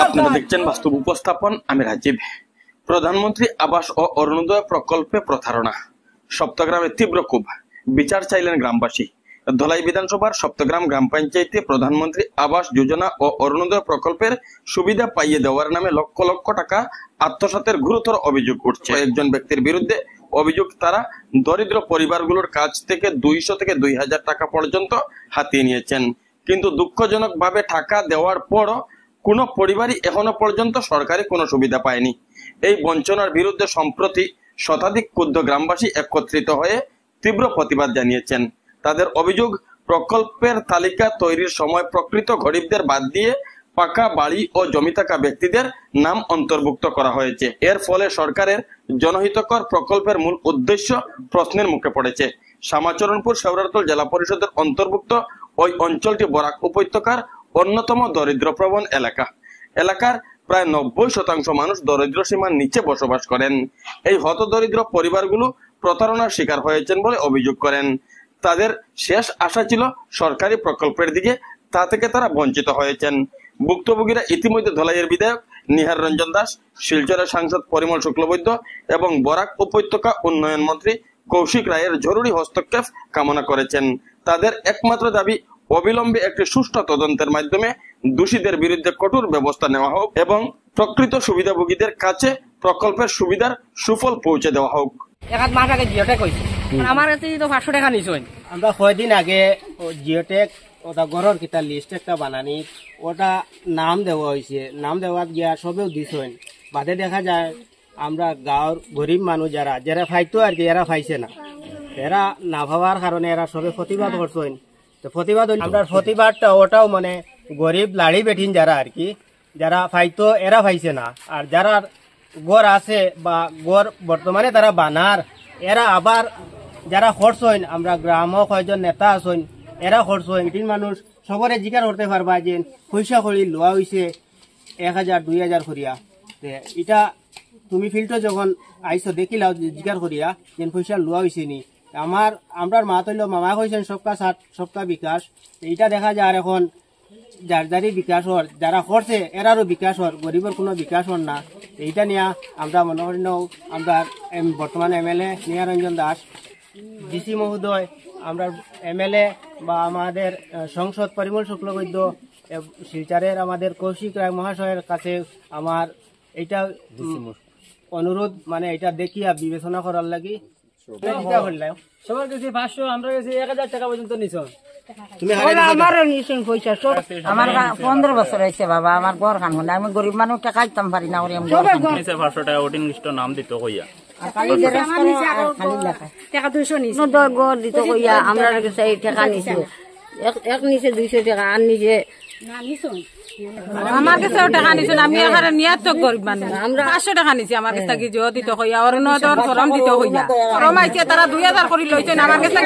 আপনারা দেখছেন বাস্তব উপস্থাপন। আমি রাজীব। প্রধানমন্ত্রী আবাস ও অরুণোদয় প্রকল্পে প্রতারণা, সপ্তগ্রামে তীব্র ক্ষোভ, বিচার চাইলেন গ্রামবাসী। ধলাই বিধানসভার সপ্তগ্রাম গ্রাম পঞ্চায়েতে প্রধানমন্ত্রী আবাস যোজনা ও অরুণোদয় প্রকল্পের সুবিধা পাইয়ে দেওয়ার নামে লক্ষ লক্ষ টাকা আত্মসাতের গুরুতর অভিযোগ উঠছে। একজন ব্যক্তির বিরুদ্ধে অভিযোগ, তারা দরিদ্র পরিবারগুলোর কাছ থেকে 200 থেকে 2000 টাকা পর্যন্ত হাতিয়ে নিয়েছেন। কিন্তু দুঃখজনক ভাবে টাকা দেওয়ার পরও কোনো পরিবারই এখনো পর্যন্ত সরকারি কোনো সুবিধা পায়নি। এই বঞ্চনার বিরুদ্ধে সম্প্রতি শতাধিক ক্ষুব্ধ গ্রামবাসী একত্রিত হয়ে তীব্র প্রতিবাদ জানিয়েছেন। তাদের অভিযোগ, প্রকল্পের তালিকা তৈরির সময় প্রকৃত গরিবদের বাদ দিয়ে পাকা বাড়ি ও জমি থাকা ব্যক্তিদের নাম অন্তর্ভুক্ত করা হয়েছে। এর ফলে সরকারের জনহিতকর প্রকল্পের মূল উদ্দেশ্য প্রশ্নের মুখে পড়েছে। শ্যামাচরণপুর শেওড়াতল জেলা পরিষদের অন্তর্ভুক্ত ওই অঞ্চলটি বরাক উপত্যকার অন্যতম দরিদ্রপ্রবণ এলাকা। এলাকার প্রায় 90% মানুষ দরিদ্র সীমার নিচে বসবাস করেন। এই হতদরিদ্র পরিবারগুলো প্রতারণার শিকার হয়েছেন বলে অভিযোগ করেন। তাদের শেষ আশা ছিল সরকারি প্রকল্পের দিকে, তা থেকে তারা বঞ্চিত হয়েছেন। ভুক্তভোগীরা ইতিমধ্যে ধলাইয়ের বিধায়ক নিহার রঞ্জন দাস, শিলচরের সাংসদ পরিমল শুক্লবৈদ্য এবং বরাক উপত্যকা উন্নয়ন মন্ত্রী কৌশিক রায়ের জরুরি হস্তক্ষেপ কামনা করেছেন। তাদের একমাত্র দাবি, অবিলম্বে একটি সুষ্ঠু তদন্তের মাধ্যমে দোষীদের বিরুদ্ধে কঠোর ব্যবস্থা নেওয়া হোক এবং প্রকৃত সুবিধাভোগীদের কাছে প্রকল্পের সুবিধার সুফল পৌঁছে দেওয়া হোক। আমার কাছে তো 500 টাকা নিছেন। আমরা কয়দিন আগে জিওটেক ওটা গড়র কিতা লিস্ট একটা বানানি, ওটা নাম দেওয়া হয়েছে। নাম দেওয়ার গিয়া সবেও দিছেন। বাদে দেখা যায় আমরা গাঁৱৰ গরিব মানুষ যারা যারা ফাইতো আর কি, এরা ফাইছে না। এরা না ভাবার কারণে এরা সবে প্রতিবাদ করছেন। তো প্রতিবাদ আমরা প্রতিবাদটা ওটাও মানে গরিব লাড়ি বেঠিন যারা আর কি, যারা ফাইতো এরা ফাইছে না। আর যারা গড় আছে বা গড় বর্তমানে তারা বানার, এরা আবার যারা খরচইন, আমরা গ্রাম কয়জন নেতা আছেন, এরা খরচইন। তিন মানুষ সবরে জিকার করতে পারবা যে পয়সা করি লোয়া হয়েছে 1000 2000 করিয়া। এটা তুমি ফিল্ডে যখন আইসো দেখিলাও জিকার করিয়া যে পয়সা লোয়া হয়েছে নি। আমার মা তৈল মামা কইছেন সবকা সাথ সবকা বিকাশ। এইটা দেখা যায় আর এখন যার বিকাশ হর, যারা করছে এরারও বিকাশ হর, গরিবের কোনো বিকাশ হর না। এইটা নিয়ে আমরা মনে করি আমরা বর্তমান এমএলএ নিহার রঞ্জন দাস, ডিসি মহোদয়, আমরা এমএলএ বা আমাদের সংসদ পরিমল শুক্লবৈদ্য, শিলচরের আমাদের কৌশিক রায় মহাশয়ের কাছে আমার এইটা অনুরোধ, মানে এটা দেখিয়া বিবেচনা করার লাগি। সবার কাছে 500, আমরা কাছে 1000 টাকা পর্যন্ত নিছ। আমারও নিছেন পয়সা সব। আমার 15 বছর হয়েছে বাবা, আমার ঘর খান হলে আমি গরিব মানুষ টাকা দিতাম পারি না। 500 টাকা ওটিং লিস্ট নাম দিত কইয়া, খালি টাকা 200 নিছে গড় দিত কইয়া। আমরা কাছে এই টাকা নিছে, এক নিচে 200 টাকা, আর নিচে আমার কাছেও টাকা নিছেন। আমি এখানে নিয়াত তো গরিব মানুষ, 500 টাকা নিছি আমার কাছে কি জো দিত হইয়া, অরুণোদয় ফরম দিত হইয়া। ফরম আইছে তারা 2000 করে লইছেন আমার কাছে।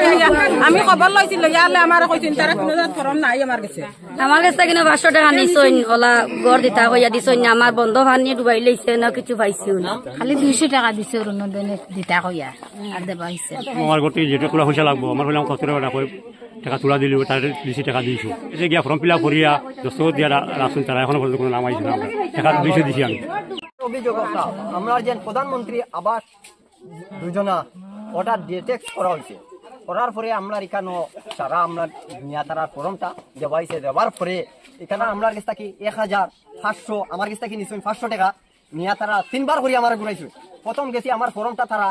আমি খবর লইছি, লইয়া আলে আমার কইছেন তারা কোনো ফরম নাই আমার কাছে। আমার কাছে কিনা 500 টাকা নিছেন, ওলা গড় দিতা হইয়া দিছেন। আমার বন্ধ ভানি ডুবাই লইছে না, কিছু পাইছিও না। খালি 200 টাকা দিছে অরুণোদয় দিতা হইয়া, আর দেবা হইছে। আমার গতি যেটা খোলা পয়সা লাগবো, আমার হলাম 17 টাকা করে টাকা তোলা দিল, তার 200 টাকা দিয়েছো। এসে গিয়া ফর্ম ফিল আপ করিয়া দস্তখত দিয়া রাখছেন তারা, এখনো পর্যন্ত কোনো নাম আইছে না। আমরা টাকা 200 দিছি। আমি অভিযোগ আমরা যে প্রধানমন্ত্রী আবাস যোজনা ওটা ডিটেক্ট করা হয়েছে, করার পরে আমরা এখানে সারা আমরা নিয়া তারা ফর্মটা দেওয়া হয়েছে। দেওয়ার পরে এখানে আমরা কাছ থেকে 1500, আমার কাছ থেকে নিশ্চয় 500 টাকা নিয়া তারা 3বার করে আমার ঘুরাইছে। প্রথম গেছি আমার ফর্মটা তারা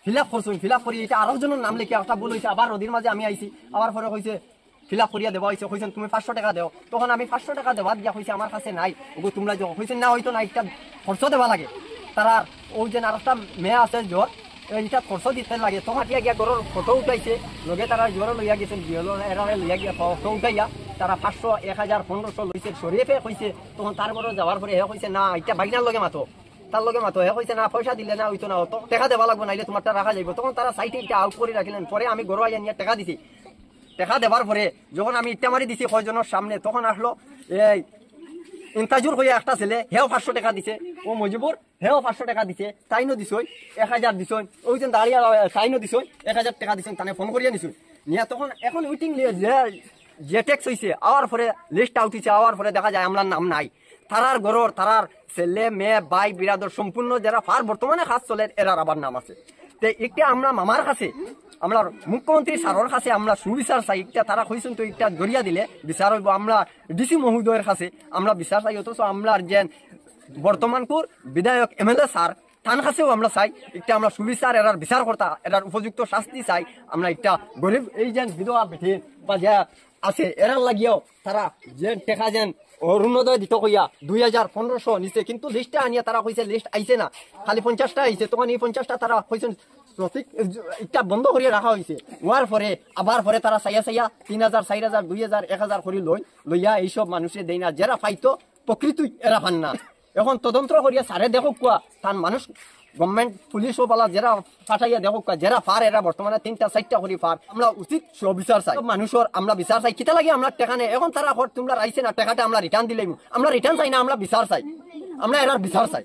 ফিল আপ করছেন, ফিল আপ করি এটা আরো জনের নাম লিখে একটা ভুল হয়েছে। আবার নদীর মাঝে আমি আইছি, আবার পরে হয়েছে ফিল আপ করিয়া দেওয়া হয়েছে, কইছেন তুমি 500 টাকা দেও। তখন আমি 500 টাকা দেওয়া দিয়া হয়েছে আমার কাছে নাই। ওগো তোমরা যাও হয়েছেন না, হয়তো না, একটা খরচ দেওয়া লাগে। তারা ওই যে আর একটা মেয়ে আছে জ্বর, এইটা খরচ দিতে লাগে। তখন গিয়া গরুর ফটো উঠাইছে, লগে তারা জ্বর লইয়া গেছেন, এরা লইয়া গিয়া ফটো উঠাইয়া তারা 500 1000 1500 লইছে, সরিয়ে ফে কইছে। তখন তারপরে যাওয়ার পরে হে কইছে না, এটা বাইনার লগে মাতো, তার লগে মাতো। হে কইছে না, পয়সা দিলে না হইতো না, টাকা দেওয়া লাগবে, নাইলে তোমারটা রাখা যাইব। তখন তারা সাইটে এটা আউট করে রাখলেন। পরে আমি গরু আইয়া নিয়ে টাকা দিছি। টাকা দেওয়ার পরে যখন আমি ইটা মারি দিছি কয়জনের সামনে, তখন আসলো এই ইন্তাজুর হইয়া একটা ছেলে, হেও 500 টাকা দিছে। ও মজিবুর, হেও 500 টাকা দিছে। তাইনও দিছই 1000 দিছই। ওই যে দাঁড়িয়ে তাইনও দিছই 1000 টাকা দিছেন। তানে ফোন করিয়া নিছুন নিয়া। তখন এখন উইটিং যে ট্যাক্স হয়েছে আওয়ার পরে লিস্ট আউট হয়েছে, আওয়ার পরে দেখা যায় আমলার নাম নাই। তারার ঘরের তারার ছেলে মেয়ে ভাই বিরাদর সম্পূর্ণ যারা ফার বর্তমানে কাজ চলে এরার আবার নাম আছে। তো একটা আমরা মামার কাছে আমরা মুখ্যমন্ত্রী স্যারের কাছে আমরা সুবিচার চাই। একটা তারা কইছেন তো একটা জড়িয়া দিলে বিচার হইব। আমরা ডিসি মহোদয়ের কাছে আমরা বিচার চাই। অথচ আমরা যে বর্তমানপুর বিধায়ক এমএলএ স্যার তার কাছেও আমরা চাই একটা আমরা সুবিচার এরার বিচার কর্তা এরার উপযুক্ত শাস্তি চাই। আমরা একটা গরিব এই যে বিধবা বেঠে বা যা আছে এরার লাগিয়েও তারা যে টেকা যেন অরুণোদয় দিত কইয়া 2500 নিচে, কিন্তু লিস্টটা আনিয়া তারা কইছে লিস্ট আইছে না, খালি 50টা আইছে। তখন এই 50টা তারা কইছেন প্রতীক একটা বন্ধ করিয়া রাখা হয়েছে। ওয়ার পরে আবার পরে তারা চাইয়া 3000 4000 2000 1000 করে লইয়া এইসব মানুষের দেয় না, যারা পাইতো প্রকৃতি এরা পান না। এখন তদন্ত করিয়া সারে দেখো কুয়া তার মানুষ গভর্নমেন্ট পুলিশও বলা যারা পাঠাইয়া দেখো যারা ফার এরা বর্তমানে 3টা 4টা করে ফার। আমরা উচিত বিচার চাই মানুষের, আমরা বিচার চাই। কিতা লাগে আমরা টাকা নেই এখন তারা তোমরা আইছে না টাকাটা আমরা রিটার্ন দিলাম, আমরা রিটার্ন চাই না, আমরা বিচার চাই, আমরা এরার বিচার চাই।